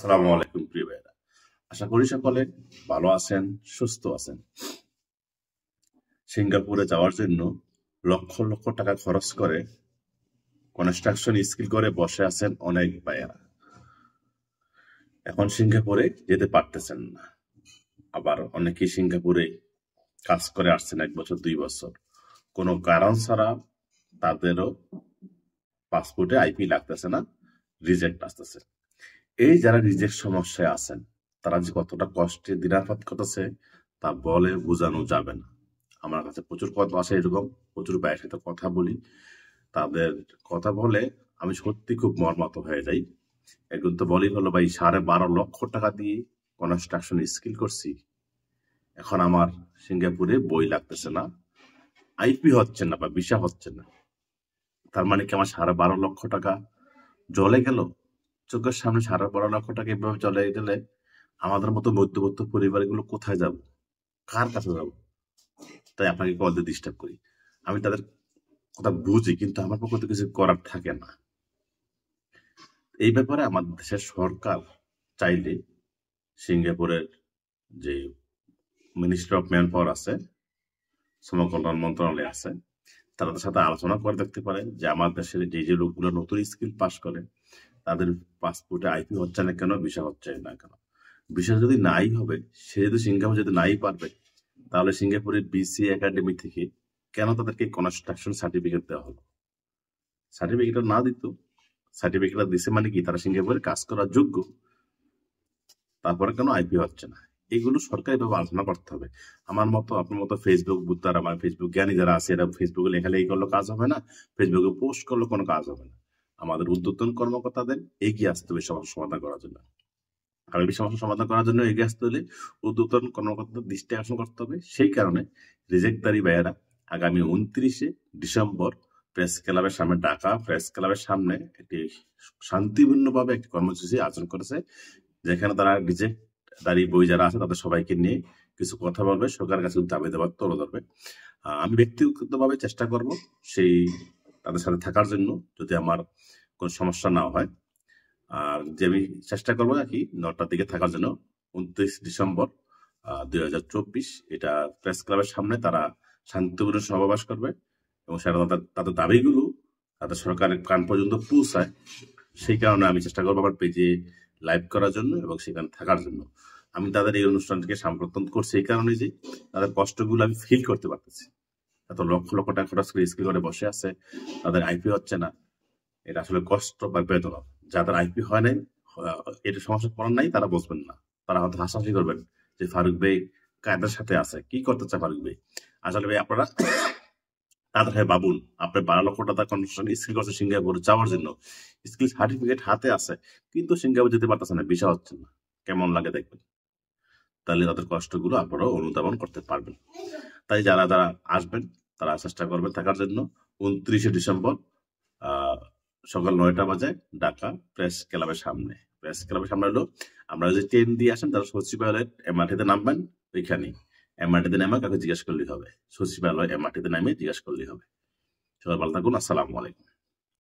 আসসালামু আলাইকুম প্রিয় ভাইরা। আশা করি সকলে ভালো আছেন, সুস্থ আছেন। সিঙ্গাপুরে যাওয়ার জন্য লক্ষ লক্ষ টাকা খরচ করে কনস্ট্রাকশন স্কিল করে বসে আছেন অনেক ভাইয়েরা। এখন সিঙ্গাপুরে যেতে পারতেছেন না। আবার অনেকেই সিঙ্গাপুরে কাজ করে আসছেন 1 বছর 2 বছর, কোনো কারণ ছাড়া তাদেরও পাসপোর্টে আইপি লাগতেছে না, রিজেক্ট আসতেছে। এই যারা রিজেক্ট সমস্যায় আছেন তারা যে কতটা কষ্টে দিনাপাত করতেছে তা বলে বোঝানো যাবে না। আমার কাছে প্রচুর কথা আসে, এরকম প্রচুর ভাইয়ের সাথে কথা বলি। তাদের কথা বলে আমি সত্যি খুব মর্মাহত হয়ে যাই। একজন তো বলি হলো, ভাই 12.5 লক্ষ টাকা দিয়ে কনস্ট্রাকশন স্কিল করছি, এখন আমার সিঙ্গাপুরে বই লাগতেছে না, আইপি হচ্ছে না বা ভিসা হচ্ছে না। তার মানে কি আমার 12.5 লক্ষ টাকা জলে গেল? চোখের সামনে 12.5 লক্ষ টাকা এভাবে চলে গেলে আমাদের মতো মধ্যবিত্ত পরিবারগুলো কোথায় যাব, কার কাছে যাব? তাই আপনাকে কল দিয়ে ডিস্টার্ব করি। আমি তাদের কথা বুঝি, কিন্তু আমার পক্ষে তো কিছু করার থাকে না। এই ব্যাপারে আমাদের দেশের সরকার চাইলে সিঙ্গাপুরের যে মিনিস্ট্রি অফ ম্যান পাওয়ার আছে, শ্রম কল্যাণ মন্ত্রণালয় আছে, তাদের সাথে আলোচনা করে দেখতে পারে যে আমার দেশের যে লোকগুলো নতুন স্কিল পাস করে তাদের পাসপোর্টে আইপি হচ্ছে না কেন, ভিসা হচ্ছে না কেন। ভিসা যদি নাই হবে, সে যদি সিঙ্গাপুর যদি নাই পারবে, তাহলে সিঙ্গাপুরের বিসি একাডেমি থেকে কেন তাদেরকে কনস্ট্রাকশন সার্টিফিকেট দেওয়া হলো? সার্টিফিকেটটা না দিত, সার্টিফিকেটটা দিছে মানে কি তারা সিঙ্গাপুরে কাজ করার যোগ্য, তারপরে কেন আইপি হচ্ছে না? এগুলো সরকারিভাবে আলোচনা করতে হবে। আমার মতো আপনার মতো ফেসবুক বুদ্ধার, আমার ফেসবুক জ্ঞানী যারা আছে, এরা ফেসবুকে লেখালেখি করলে কাজ হবে না, ফেসবুকে পোস্ট করলে কোনো কাজ হবে না। আমাদের ঊর্ধ্বতন কর্মকর্তাদের এগিয়ে আসতে হবে সমস্যা সমাধান করার জন্য। আর এই সমস্যা সমাধান করার জন্য এগিয়ে আসতে হলে ঊর্ধ্বতন কর্মকর্তাদের দৃষ্টি আকর্ষণ করতে হবে। সেই কারণে রিজেক্টদারি ভাইয়েরা আগামী 29শে ডিসেম্বর প্রেস ক্লাবের সামনে, ঢাকা প্রেস ক্লাবের সামনে একটি শান্তিপূর্ণভাবে একটি কর্মসূচি আয়োজন করেছে, যেখানে তারা রিজেক্টদারি বই যারা আছে তাদের সবাইকে নিয়ে কিছু কথা বলবে, সরকারের কাছে দাবি দেওয়ার তুলে ধরবে। আমি ব্যক্তিগতভাবে চেষ্টা করব সেই তাদের সাথে থাকার জন্য, যদি আমার কোনো সমস্যা না হয়। আর যে আমি চেষ্টা করবো আর কি 9টার দিকে থাকার জন্য। 29 ডিসেম্বর 2024 এটা প্রেস ক্লাবের সামনে তারা শান্তিপূর্ণ সমাবেশ করবে এবং সেটা তাদের দাবিগুলো তাদের সরকারের কান পর্যন্ত পৌঁছায়। সেই কারণে আমি চেষ্টা করবো আমার পেজে লাইভ করার জন্য এবং সেখানে থাকার জন্য। আমি তাদের এই অনুষ্ঠানটিকে সমর্থন করছি এই কারণে যে তাদের কষ্টগুলো আমি ফিল করতে পারতেছি। এত লক্ষ লক্ষ টাকা খরচ করে স্কিল করে বসে আছে, তাদের আইপি হচ্ছে না, এটা আসলে কষ্ট বা বেদনা। যাদের আইপি হয় নাই, এটা সমস্যা পড়ার নাই, তারা বুঝবেন না। তারা হয়তো হাসাহাসি করবেন যে ফারুক ভাই কাদের সাথে আছে, কি করতে চায় ফারুক ভাই। আসলে ভাই আপনারা তাদের হয়ে ভাবুন, আপনি 12 লক্ষ টাকা কনস্ট্রাকশন স্কিল করছে সিঙ্গাপুরে যাওয়ার জন্য, স্কিল সার্টিফিকেট হাতে আছে, কিন্তু সিঙ্গাপুর যেতে পারতেছে না, ভিসা হচ্ছে না। কেমন লাগে দেখবেন। তাহলে তাদের কষ্টগুলো আপনারাও অনুধাবন করতে পারবেন। তাই যারা যারা আসবেন তারা চেষ্টা করবেন থাকার জন্য। 29শে ডিসেম্বর সকাল 9টা বাজে ঢাকা প্রেস ক্লাবের সামনে। প্রেস ক্লাবের সামনে হলো, আমরা যে ট্রেন দিয়ে আসেন তারা সচিবালয় এমআরটিতে নামবেন, ওইখানে এমআরটিতে নেমে কাউকে জিজ্ঞেস করলেই হবে, সচিবালয় এমআরটিতে নামে জিজ্ঞেস করলেই হবে। সবাই ভালো থাকুন, আসসালামু আলাইকুম।